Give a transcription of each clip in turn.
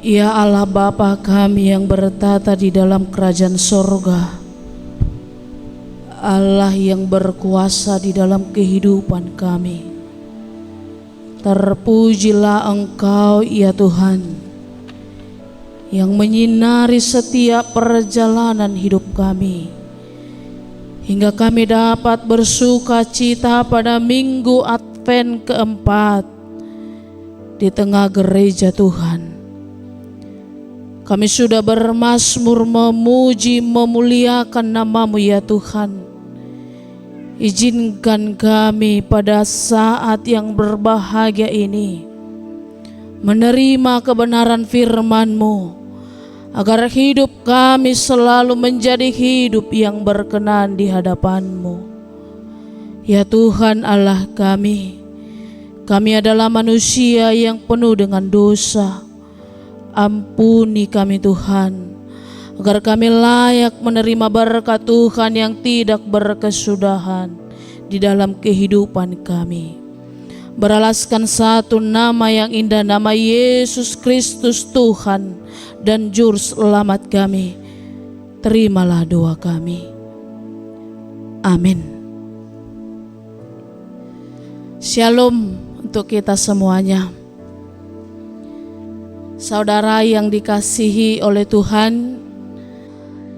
Ya Allah Bapa kami yang bertata di dalam kerajaan sorga, Allah yang berkuasa di dalam kehidupan kami. Terpujilah Engkau ya Tuhan, yang menyinari setiap perjalanan hidup kami, hingga kami dapat bersuka cita pada minggu Advent keempat di tengah gereja Tuhan. Kami sudah bermazmur memuji memuliakan nama-Mu ya Tuhan. Izinkan kami pada saat yang berbahagia ini menerima kebenaran firman-Mu, agar hidup kami selalu menjadi hidup yang berkenan di hadapan-Mu. Ya Tuhan Allah kami adalah manusia yang penuh dengan dosa. Ampuni kami Tuhan, agar kami layak menerima berkat Tuhan yang tidak berkesudahan di dalam kehidupan kami. Beralaskan satu nama yang indah, nama Yesus Kristus Tuhan dan Juru Selamat kami. Terimalah doa kami. Amin. Shalom untuk kita semuanya. Saudara yang dikasihi oleh Tuhan,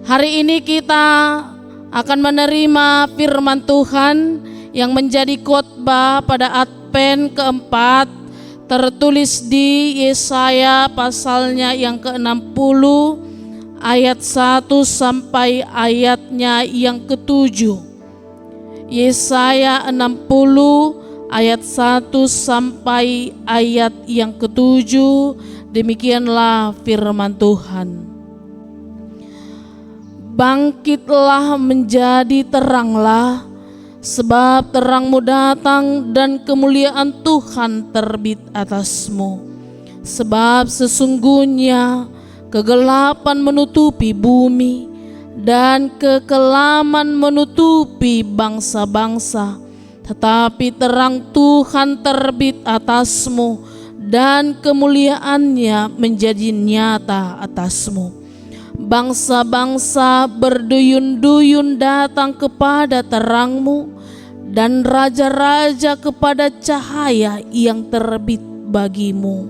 hari ini kita akan menerima firman Tuhan yang menjadi khotbah pada Advent keempat, tertulis di Yesaya pasalnya yang ke-60 ayat 1 sampai ayatnya yang ke-7. Yesaya 60 ayat 1 sampai ayat yang ke-7. Demikianlah firman Tuhan. Bangkitlah menjadi teranglah, sebab terangmu datang dan kemuliaan Tuhan terbit atasmu. Sebab sesungguhnya kegelapan menutupi bumi dan kekelaman menutupi bangsa-bangsa, tetapi terang Tuhan terbit atasmu dan kemuliaannya menjadi nyata atasmu. Bangsa-bangsa berduyun-duyun datang kepada terangmu, dan raja-raja kepada cahaya yang terbit bagimu.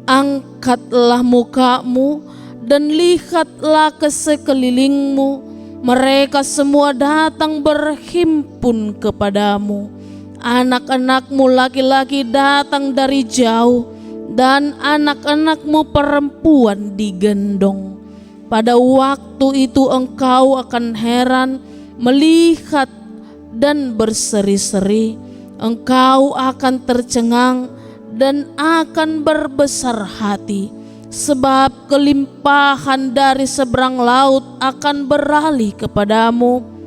Angkatlah mukamu dan lihatlah ke sekelilingmu, mereka semua datang berhimpun kepadamu. Anak-anakmu laki-laki datang dari jauh, dan anak-anakmu perempuan digendong. Pada waktu itu engkau akan heran melihat dan berseri-seri. Engkau akan tercengang dan akan berbesar hati, sebab kelimpahan dari seberang laut akan beralih kepadamu,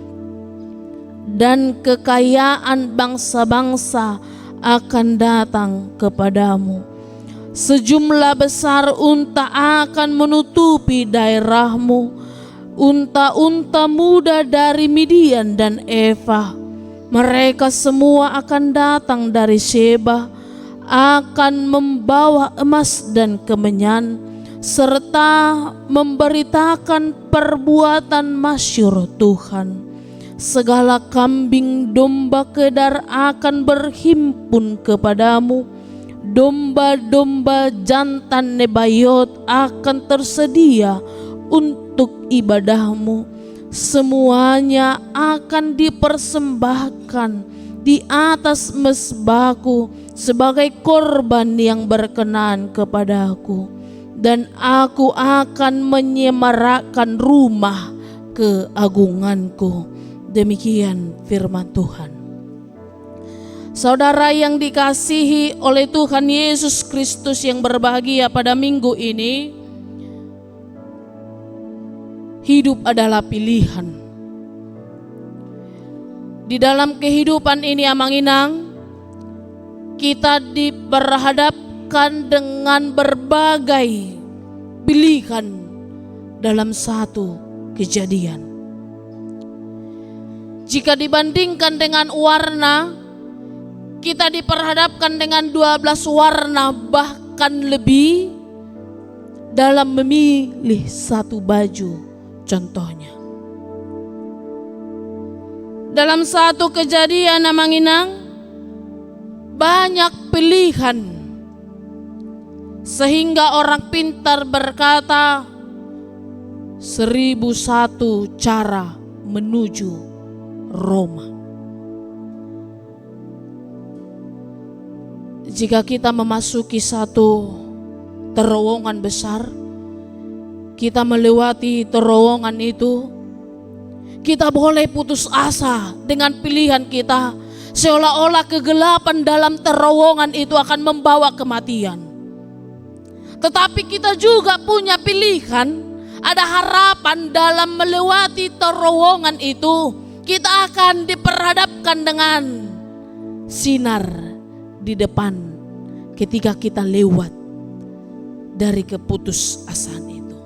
dan kekayaan bangsa-bangsa akan datang kepadamu. Sejumlah besar unta akan menutupi daerahmu, unta-unta muda dari Midian dan Eva. Mereka semua akan datang dari Sheba, akan membawa emas dan kemenyan, serta memberitakan perbuatan masyhur Tuhan. Segala kambing domba kedar akan berhimpun kepadamu, domba-domba jantan Nebayot akan tersedia untuk ibadahmu. Semuanya akan dipersembahkan di atas mezbahku sebagai korban yang berkenan kepadaku, dan aku akan menyemarakkan rumah keagunganku. Demikian firman Tuhan. Saudara yang dikasihi oleh Tuhan Yesus Kristus yang berbahagia, pada minggu ini, hidup adalah pilihan. Di dalam kehidupan ini Amang-Inang, kita diperhadapkan dengan berbagai pilihan dalam satu kejadian. Jika dibandingkan dengan warna, kita diperhadapkan dengan 12 warna bahkan lebih. dalam memilih satu baju. Contohnya, dalam satu kejadian Manginang, banyak pilihan sehingga orang pintar berkata 1001 cara menuju Roma. Jika kita memasuki satu terowongan besar, kita melewati terowongan itu, kita boleh putus asa dengan pilihan kita, seolah-olah kegelapan dalam terowongan itu akan membawa kematian. Tetapi kita juga punya pilihan, ada harapan dalam melewati terowongan itu. Kita akan diperhadapkan dengan sinar di depan ketika kita lewat dari keputusasaan itu.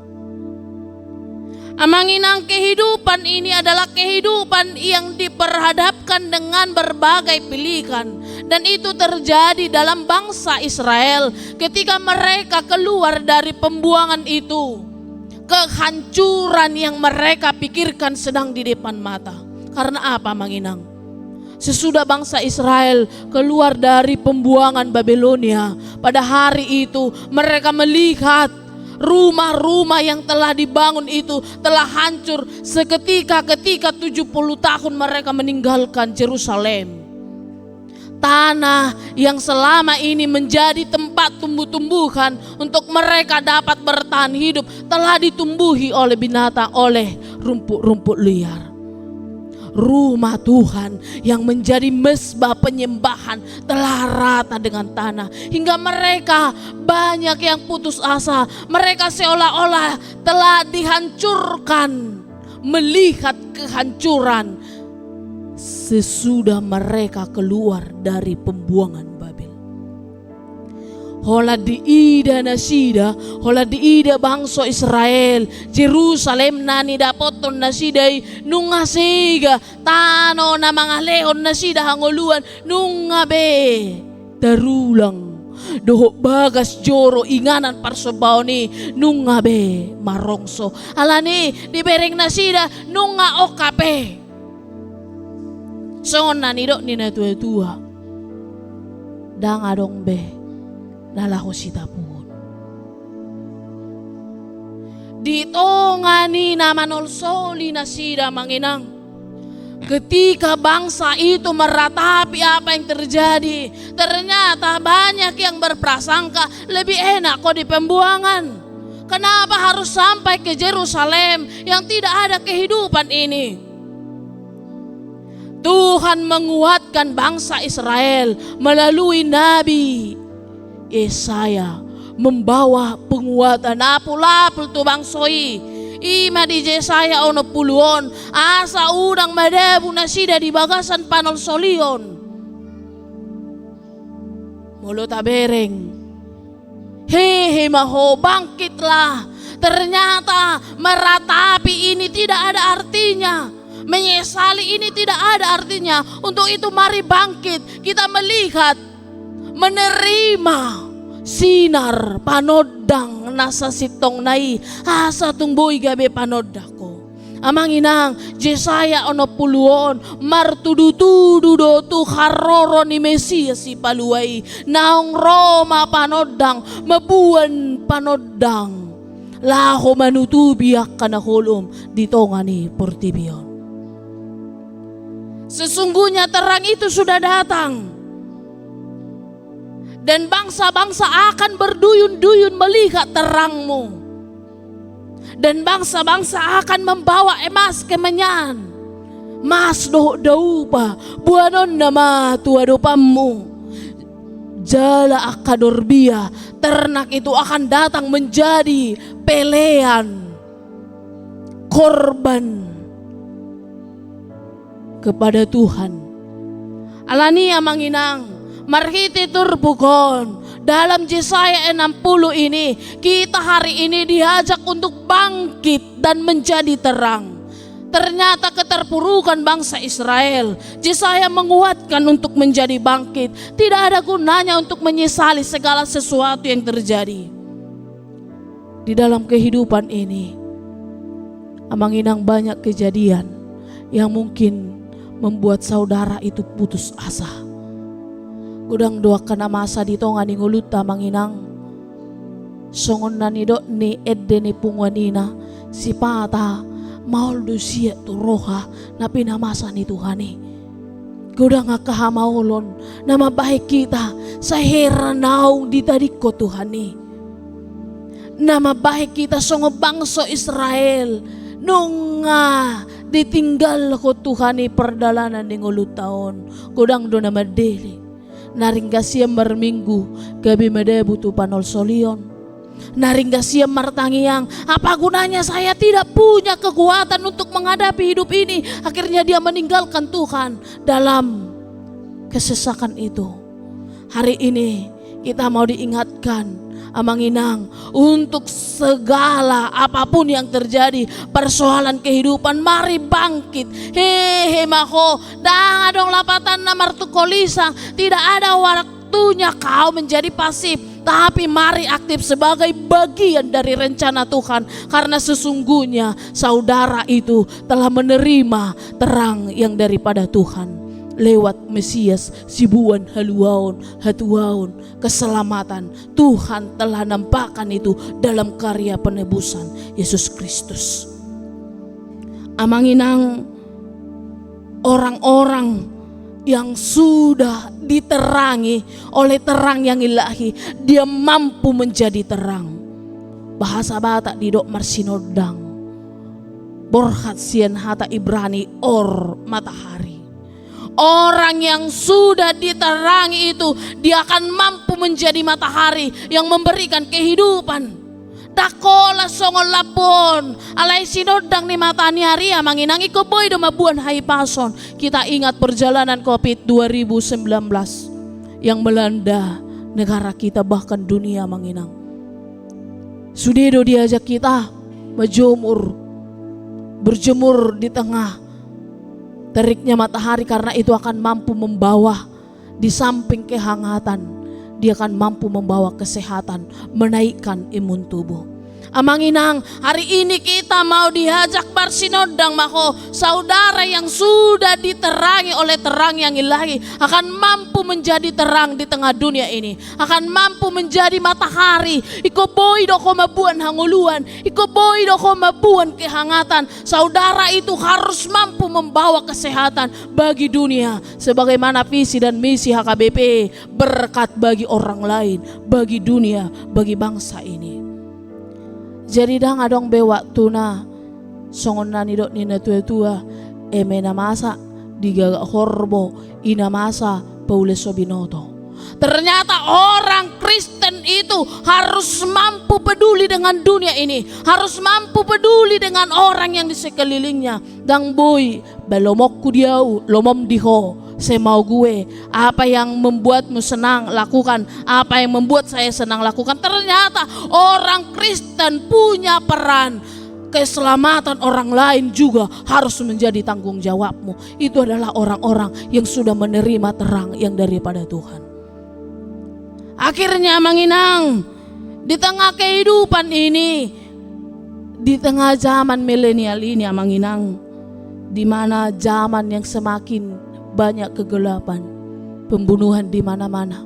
Manginang, kehidupan ini adalah kehidupan yang diperhadapkan dengan berbagai pilihan. Dan itu terjadi dalam bangsa Israel ketika mereka keluar dari pembuangan itu. Kehancuran yang mereka pikirkan sedang di depan mata. Karena apa Manginang? Sesudah bangsa Israel keluar dari pembuangan Babelonia, pada hari itu mereka melihat rumah-rumah yang telah dibangun itu telah hancur seketika ketika 70 tahun mereka meninggalkan Yerusalem. Tanah yang selama ini menjadi tempat tumbuh-tumbuhan untuk mereka dapat bertahan hidup telah ditumbuhi oleh binatang, oleh rumput-rumput liar. Rumah Tuhan yang menjadi mezbah penyembahan telah rata dengan tanah, hingga mereka banyak yang putus asa. Mereka seolah-olah telah dihancurkan, melihat kehancuran sesudah mereka keluar dari pembuangan Babel. Hola diida nasida, hola diida bangsa Israel, Jerusalem nani dapoton nasidai nunga sega tano na mga leon nasida hanguluan nunga be darulang doho bagas joro inganan parsobaw ni nunga be marongso alani dibereng nasida nunga okape songon nanidok ni natua-tua dang adong be nalaho sita puhon. Dito nga ni namanolsoli na sida Manginang. Ketika bangsa itu meratapi apa yang terjadi, ternyata banyak yang berprasangka lebih enak kok di pembuangan. Kenapa harus sampai ke Yerusalem yang tidak ada kehidupan ini? Tuhan menguatkan bangsa Israel melalui Nabi Yesaya, membawa penguatan apul-apul tu bangsoi. Ima di Yesaya ono puluon asa udang madebu nasida di bagasan panol solion. Mulut abereng. Hehe maho bangkitlah. Ternyata meratapi ini tidak ada artinya. Menyesali ini tidak ada artinya. Untuk itu mari bangkit. Kita melihat, menerima sinar panodang nasa sitong nai asa tungboy gabe panodako. Amanginang Yesaya ono puluon martudu-tudu do tu haroro ni Mesias si paluai naong Roma panodang mabuan panodang laho manutubiak kanahulom dito nga ni Portibion. Sesungguhnya terang itu sudah datang. Dan bangsa-bangsa akan berduyun-duyun melihat terangmu. Dan bangsa-bangsa akan membawa emas kemenyan. Mas doh pa buanon nama tua dopamu. Jala akadorbia, ternak itu akan datang menjadi pelean, korban kepada Tuhan. Alania Manginang. Marhiti turbukon dalam Yesaya 60 ini kita hari ini diajak untuk bangkit dan menjadi terang. Ternyata keterpurukan bangsa Israel, Yesaya menguatkan untuk menjadi bangkit. Tidak ada gunanya untuk menyesali segala sesuatu yang terjadi. Di dalam kehidupan ini, Amang Inang banyak kejadian yang mungkin membuat saudara itu putus asa. Gudang doakan masa di tonga ni ngulut Amang Inang. Songon na ni do ni edde ni pungwanina si pata maul dusia tu roha na pinamasa ni Tuhani. Gudang akahamaulon na mabaik kita sa heranaw di tadik ko Tuhani. Na mabaik kita songo bangso Israel nung ditinggal ko Tuhani perdalanan ng ulut taon. Gudang do na madeli. Naringga siya marminggu gabi madebu tu panol solion. Naringga siya martangiang, apa gunanya saya tidak punya kekuatan untuk menghadapi hidup ini. Akhirnya dia meninggalkan Tuhan dalam kesesakan itu. Hari ini kita mau diingatkan, Amang Inang, untuk segala apapun yang terjadi, persoalan kehidupan, mari bangkit. Hehe mako, dong lapatan na martukolisang, tidak ada waktunya kau menjadi pasif. Tapi mari aktif sebagai bagian dari rencana Tuhan. Karena sesungguhnya saudara itu telah menerima terang yang daripada Tuhan. Lewat Mesias, sibuan haluaon, hatuaon, keselamatan. Tuhan telah nampakkan itu dalam karya penebusan Yesus Kristus. Amang Inang, orang-orang yang sudah diterangi oleh terang yang ilahi, dia mampu menjadi terang. Bahasa Batak di dok marsinodang, borhat sian hata Ibrani or matahari. Orang yang sudah diterangi itu, dia akan mampu menjadi matahari yang memberikan kehidupan. Dakola songon lapon alay sinodang ni matani hari Amang Inang iko boy do mabuan hai pason. Kita ingat perjalanan COVID 2019 yang melanda negara kita bahkan dunia, Amang Inang. Sudedo diajak kita berjemur di tengah teriknya matahari, karena itu akan mampu membawa di samping kehangatan, dia akan mampu membawa kesehatan, menaikkan imun tubuh. Amang Inang, hari ini kita mau diajak bersinodang mako. Saudara yang sudah diterangi oleh terang yang ilahi akan mampu menjadi terang di tengah dunia ini, akan mampu menjadi matahari. Iko boy do ko mabuan hanguluan, iko boy do ko mabuan kehangatan. Saudara itu harus mampu membawa kesehatan bagi dunia, sebagaimana visi dan misi HKBP, berkat bagi orang lain, bagi dunia, bagi bangsa ini. Jadi dang adong be waktu na songon na nidot ni na tua-tua na masa digaga horbo ina masa Paules Sobinoto. Ternyata orang Kristen itu harus mampu peduli dengan dunia ini, harus mampu peduli dengan orang yang di sekelilingnya. Dang boy balomok ku diau lomom diho. Saya mau gue, apa yang membuatmu senang lakukan, apa yang membuat saya senang lakukan. Ternyata orang Kristen punya peran. Keselamatan orang lain juga harus menjadi tanggung jawabmu. Itu adalah orang-orang yang sudah menerima terang yang daripada Tuhan. Akhirnya Amang Inang, di tengah kehidupan ini, di tengah zaman milenial ini Amang Inang, di mana zaman yang semakin banyak kegelapan, pembunuhan di mana-mana.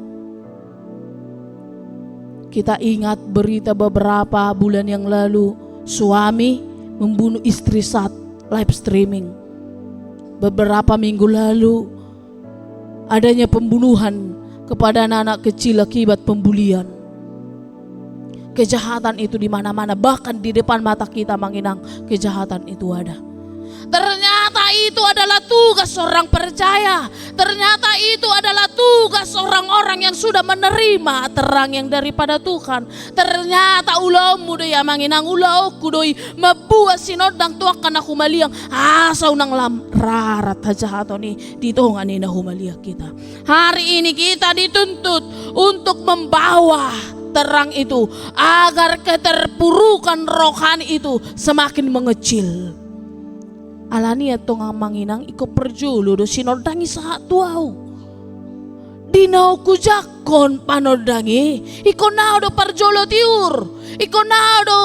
Kita ingat berita beberapa bulan yang lalu, suami membunuh istri saat live streaming. Beberapa minggu lalu, adanya pembunuhan kepada anak-anak kecil akibat pembulian. Kejahatan itu di mana-mana, bahkan di depan mata kita, Amang Inang, kejahatan itu ada. Ternyata itu adalah tugas orang percaya. Ternyata itu adalah tugas orang-orang yang sudah menerima terang yang daripada Tuhan. Ternyata ulau muda ya Amang Inang, ulau kudoi mabuas sinodang tuakan aku maliang asaw nang lam rarat hajahato ni dito nga ni na humaliak kita. Hari ini kita dituntut untuk membawa terang itu agar keterpurukan rohani itu semakin mengecil. Alani atong Amang Inang iko perjulo do sinodang isa tuaw. dinau ku jakon panodangi iko naudo parjolo tiur iko naudo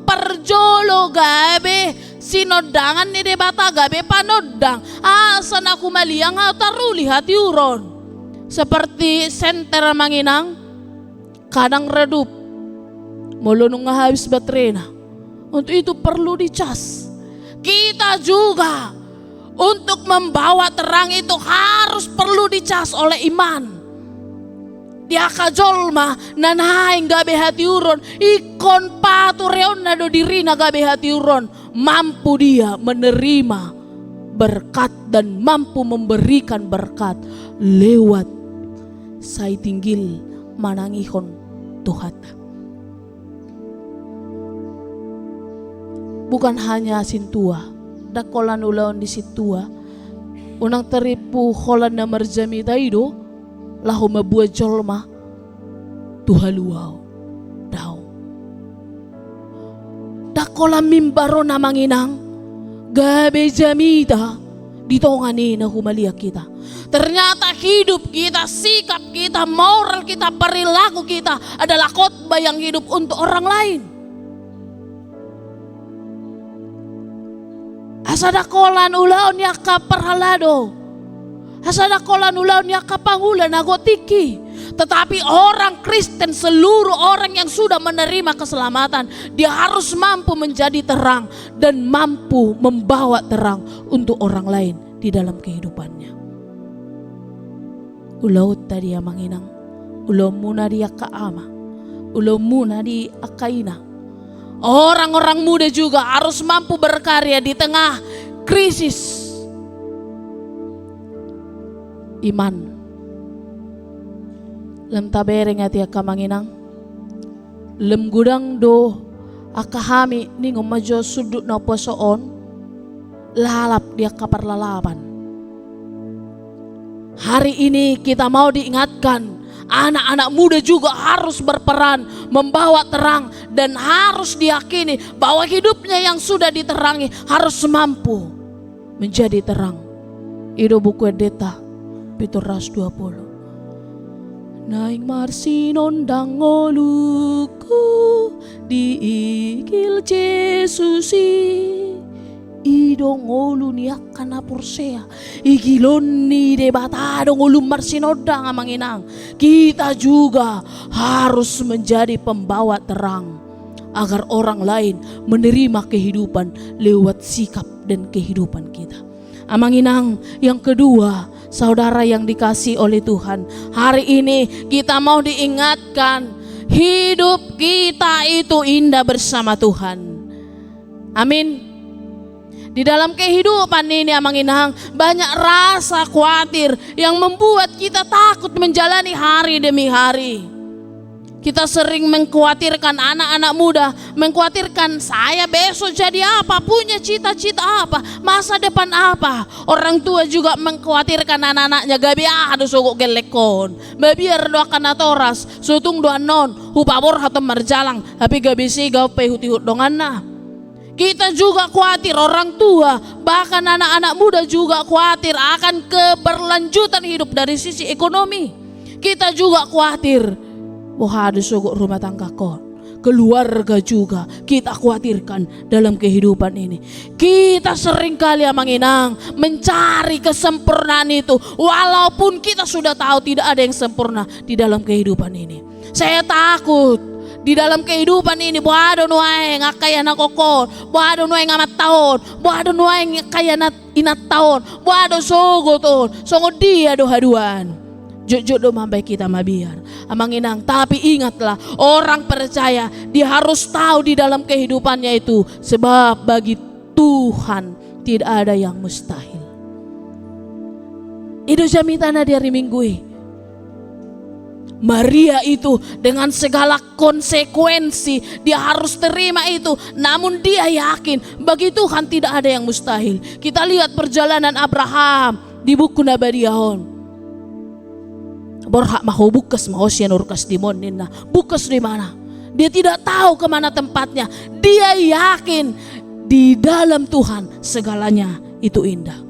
parjolo gabe sinodangan ni debata gabe panodang asan aku maliang taru lihat tiuron seperti senter manginang kadang redup mulunung habis baterai na untuk itu perlu dicas. Kita juga untuk membawa terang itu harus perlu dicas oleh iman. Dia kajolma nanaing gabe hati uron ikon patureon nado dirina gabe hati uron mampu dia menerima berkat dan mampu memberikan berkat lewat sai tinggil manangihon Tuhan. Bukan hanya sintua, dakolan ulaon di situa, unang teripu holan na marjami taido, lahu mabuat jolma, tuhaluaw, daw. Dakolan mimbaro na manginang, gabe jamita, dito nganin na humalia kita. Ternyata hidup kita, sikap kita, moral kita, perilaku kita adalah khotbah yang hidup untuk orang lain. Asada kolan ulaon yaka perhalado. Asada kolan ulaon yaka pangulan agotiki. Tetapi orang Kristen, seluruh orang yang sudah menerima keselamatan, dia harus mampu menjadi terang dan mampu membawa terang untuk orang lain di dalam kehidupannya. Ulau tadi yang manginang, ulau muna dia kaama, ulau muna di akaina. Orang-orang muda juga harus mampu berkarya di tengah krisis iman. Lem tabereng ati akamanginang, lem gudang do akahami ni ngomajo sudut na posoon, lalap dia kaparlalaban. Hari ini kita mau diingatkan, anak-anak muda juga harus berperan membawa terang dan harus diyakini bahwa hidupnya yang sudah diterangi harus mampu menjadi terang. Itu buku Edeta Pituras 20. Naing marsinon dangoluku diikil Jesusi idong olu niakan apursea igilon ni debata dong olu marsinodang amanginang. Kita juga harus menjadi pembawa terang agar orang lain menerima kehidupan lewat sikap dan kehidupan kita. Amanginang, yang kedua, saudara yang dikasih oleh Tuhan, hari ini kita mau diingatkan hidup kita itu indah bersama Tuhan. Amin. Di dalam kehidupan ini amanginang, banyak rasa khawatir yang membuat kita takut menjalani hari demi hari. Kita sering mengkhawatirkan anak-anak muda, mengkhawatirkan saya besok jadi apa, punya cita-cita apa, masa depan apa. Orang tua juga mengkhawatirkan anak-anaknya, gabi ada sogok gelekon, babiar doakan atoras, sutung doa non, hupabor atau merjalang, tapi gabi sih gau pehut-hut donganna. Kita juga khawatir, orang tua, bahkan anak-anak muda juga khawatir akan keberlanjutan hidup dari sisi ekonomi. Kita juga khawatir, wah ada sogok rumah tangga kon, keluarga juga kita khawatirkan dalam kehidupan ini. Kita seringkali amanginang mencari kesempurnaan itu, walaupun kita sudah tahu tidak ada yang sempurna di dalam kehidupan ini. Saya takut di dalam kehidupan ini buado nuai ngakaya na kokon, buado nuai ngamat tahun, buado nuai ngakaya na inat tahun, buado sogo ton, songo dia do haduan. Jujur do mampai kita mabiar. Amanginang, tapi ingatlah, orang percaya dia harus tahu di dalam kehidupannya itu, sebab bagi Tuhan tidak ada yang mustahil. Itu jamitana dari minggu. Maria itu dengan segala konsekuensi dia harus terima itu, namun dia yakin bagi Tuhan tidak ada yang mustahil. Kita lihat perjalanan Abraham di buku Nabadiahon. Borhak mahu bukas mahu sianurkas dimon nina, bukas di mana? Dia tidak tahu kemana tempatnya. Dia yakin di dalam Tuhan segalanya itu indah.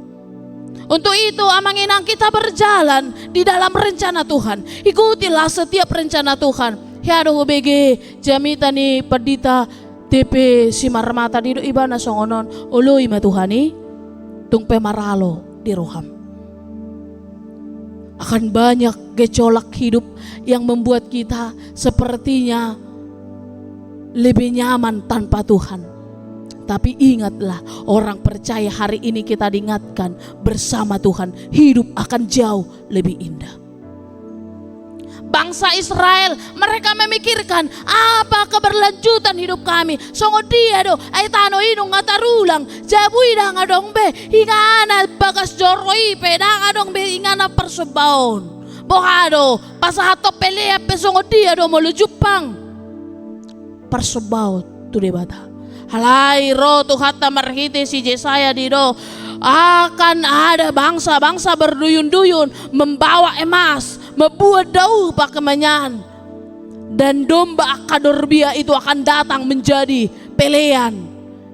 Untuk itu amang inang kita berjalan di dalam rencana Tuhan. Ikutilah setiap rencana Tuhan. Hiado BG jamita ni perdita TP simarmata di ibana songononului matuhani tung pemaralo di roham. Akan banyak gejolak hidup yang membuat kita sepertinya lebih nyaman tanpa Tuhan. Tapi ingatlah, orang percaya hari ini kita diingatkan bersama Tuhan hidup akan jauh lebih indah. Bangsa Israel, mereka memikirkan apa keberlanjutan hidup kami. Songo dia do, ay tano inong ngatarulang, jabui da ngadong be, ingana bagas joroi pe da ngadong be ingana persebaon. Bohado, pasahato pelea pe songo dia do molujupang. Persebaon tu debata. Halai ro tu hatta marhiti si Yesaya dido akan ada bangsa-bangsa berduyun-duyun membawa emas, membuat daun pakemanyan, dan domba akadorbia itu akan datang menjadi pelean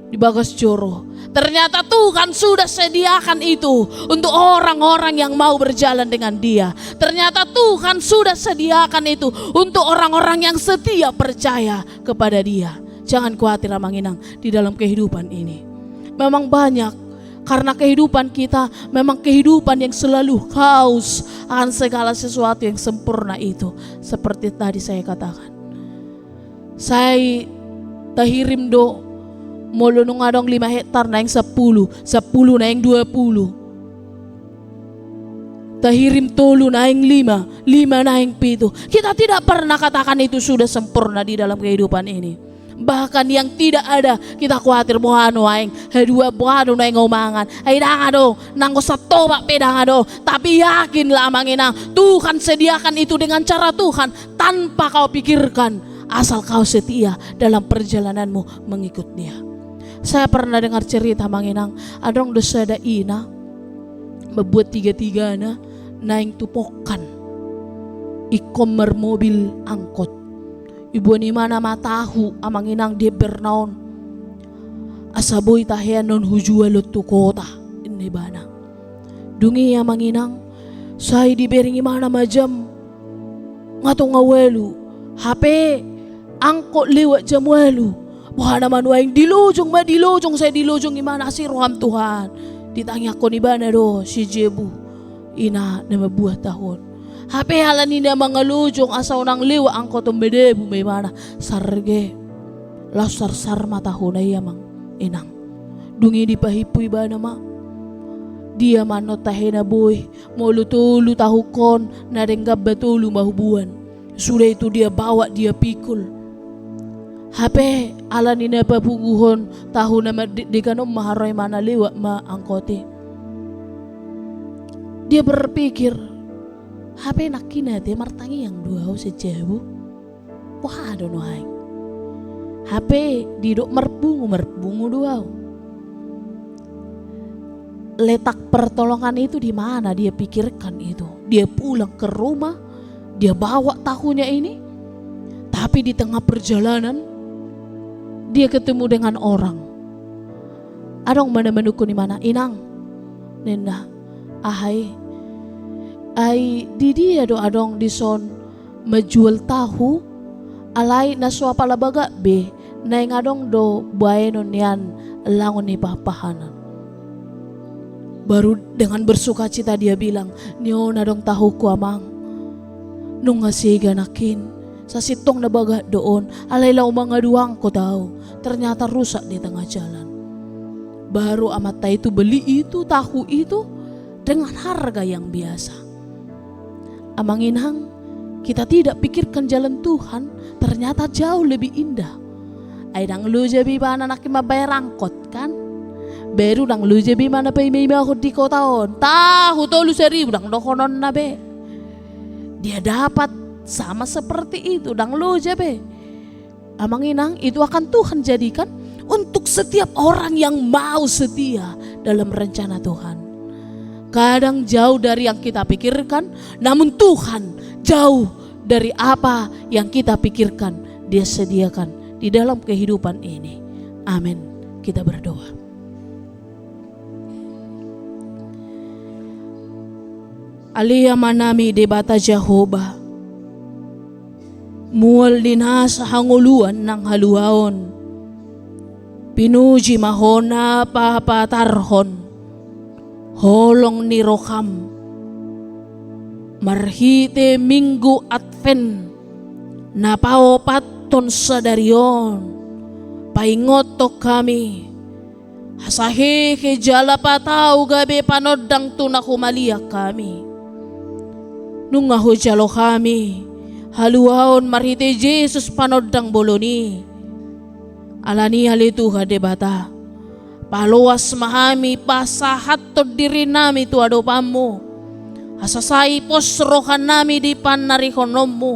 di bagas joro. Ternyata Tuhan sudah sediakan itu untuk orang-orang yang mau berjalan dengan Dia. Ternyata Tuhan sudah sediakan itu untuk orang-orang yang setia percaya kepada Dia. Jangan khawatir amang inang di dalam kehidupan ini. Memang banyak, karena kehidupan kita memang kehidupan yang selalu haus akan segala sesuatu yang sempurna itu. Seperti tadi saya katakan, saya tahirim do molo nung adong 5 hektar na yang 10 na yang 20. Tahirim tolu na yang 5 na yang 7. Kita tidak pernah katakan itu sudah sempurna di dalam kehidupan ini. Bahkan yang tidak ada kita khawatir mohano aing hedua mohano na yang ngomangan ay dangado nanggo satoba pedangado. Tapi yakinlah amang inang, Tuhan sediakan itu dengan cara Tuhan tanpa kau pikirkan, asal kau setia dalam perjalananmu mengikut Dia. Saya pernah dengar cerita amang inang, adong dosa da ina membuat tiga-tiga na naing tupokan ikomer mobil angkot. Ibu ni mana matahu amang inang di bernaon asaboy tahian non hujualot tu kota ini bana dungi amang inang say di beringi mana majam ngato ngawelu HP angkot lewat jam welu bukan naman waing dilojong saya dilojong imana si roham Tuhan ditanya ko ni bana do si Jebu ina na mabuhat tahun HP halan nina mga lujong asaw ng liwa ang kotombede bumay mana sarge lasar sarma taho na yamang inang dungi di pahipoy ba nama dia mano tahe na boy molutulu tahukon na renggab batulu mahubuan sudah itu dia bawa dia pikul HP alan nina papuguhon taho na di kanom maharoy mana liwa ma angkote. Dia berpikir HP nakina te martangi yang dua sejabu. Wah ada no haing. HP didok merbungu dua. Letak pertolongan itu di mana dia pikirkan itu. Dia pulang ke rumah, dia bawa tahunya ini. Tapi di tengah perjalanan dia ketemu dengan orang. Adong mana menukun di mana inang. Nenda ahai ay di dia do adong dison menjual tahu alay na swa palabaga be na ngadong do buayenon yan langon ni papahanan. Baru dengan bersuka cita dia bilang, "Nio na dong tahu ko amang." Nung ngasiga nakin sa sitong na baga doon alay law mga duwang ko daw. Ternyata rusak di tengah jalan. Baru amat itu beli itu tahu itu dengan harga yang biasa. Amang inang, kita tidak pikirkan jalan Tuhan, ternyata jauh lebih indah. Ay dang lu jabi mana nak mabayar angkot kan? Baru dang lu jabi mana pay may ako di ko taon. Tahu tolu 1,000 dang dokonon na be. Dia dapat sama seperti itu dang lu jabi. Amang inang, itu akan Tuhan jadikan untuk setiap orang yang mau setia dalam rencana Tuhan. Kadang jauh dari yang kita pikirkan, namun Tuhan jauh dari apa yang kita pikirkan. Dia sediakan di dalam kehidupan ini. Amin. Kita berdoa. Alia manami di bata Jehovah. Mual din ha sa hanguluan ng haluhaon. Pinuji mahona papatarhon. Holong ni Roham. Marhite minggu adven. Napaopaton sa darion. Paingoto kami. Hasahe ke jala patao gabi panodang tunakumaliak kami. Nung jalo kami. Haluhaon marhite Jesus panodang boloni. Alani halitu hadebata. Paluas mahami pasahat to diri nami tu adopamu. Asasai posrohan nami di panarikonommu.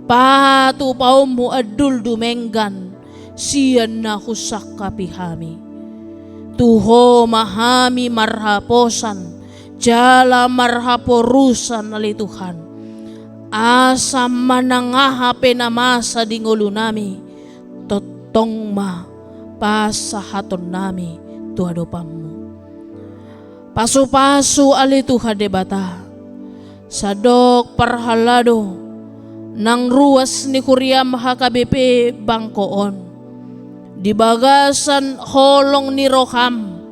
Patu paumu adul dumenggan. Siyan na husak kapihami. Tuho mahami marhaposan. Jala marhaporusan alituhan. Asa manangahape na masa di ngulo nami, totong ma pasahaton nami tuadopammu. Pasu-pasu alitu hadebata, sadok parhalado, nang ruas ni Kuriam hakabepe bangkoon, di bagasan holong ni Roham,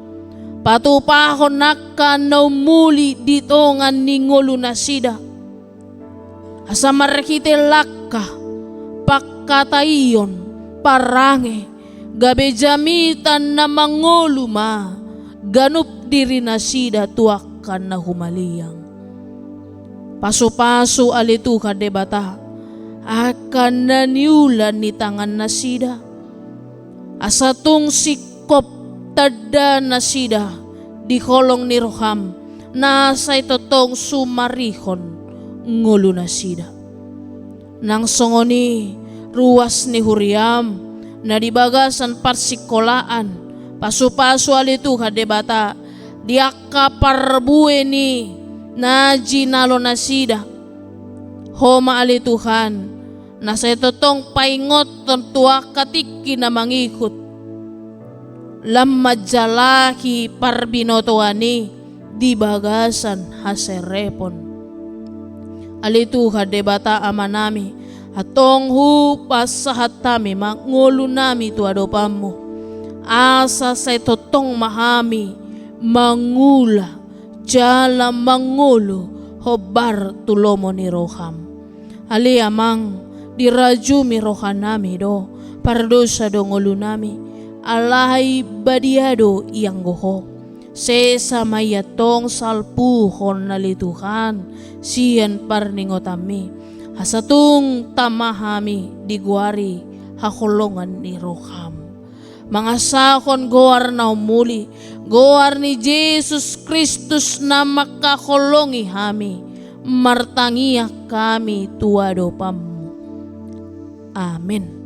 patupahon nakkan na muli ditongan ni ngulo na sida. Asa markite lakka, pakatayon, parange, gabi jamitan na manguluma, ganup diri na sida tuakan na humaliyang. Paso-paso alitu kadebata, akan naniulan ni tangan na sida. Asa tung sikop tada na sida, di kolong ni Roham, nasa itotong sumarihon, ngulo na sida. Nang songoni ruas ni Huriam na dibagasan parsikolaan pasu-pasu alitu kadebata diaka parbue ni na jinalo na sida homa alituhan na sa itotong paingot tua katiki na mangikot lammadjalaki parbinotoani dibagasan haserepon. Alitu kadebata amanami atong hupas sa hatami mangulo nami tuadopamu asa sa itotong mahami mangula jala mangulo hobar tulomo ni Roham. Ali amang diraju mi rohanami do pardosa do ngulo nami alay badiado iyang goho. Sesa mayatong salpuhon na lituhan siyan parningotami hasatung tamahami digwari hakulongan ni Roham. Mga sakon goar na umuli goar ni Jesus Kristus na makakulongi hami martangiya kami tuado pamu. Amen.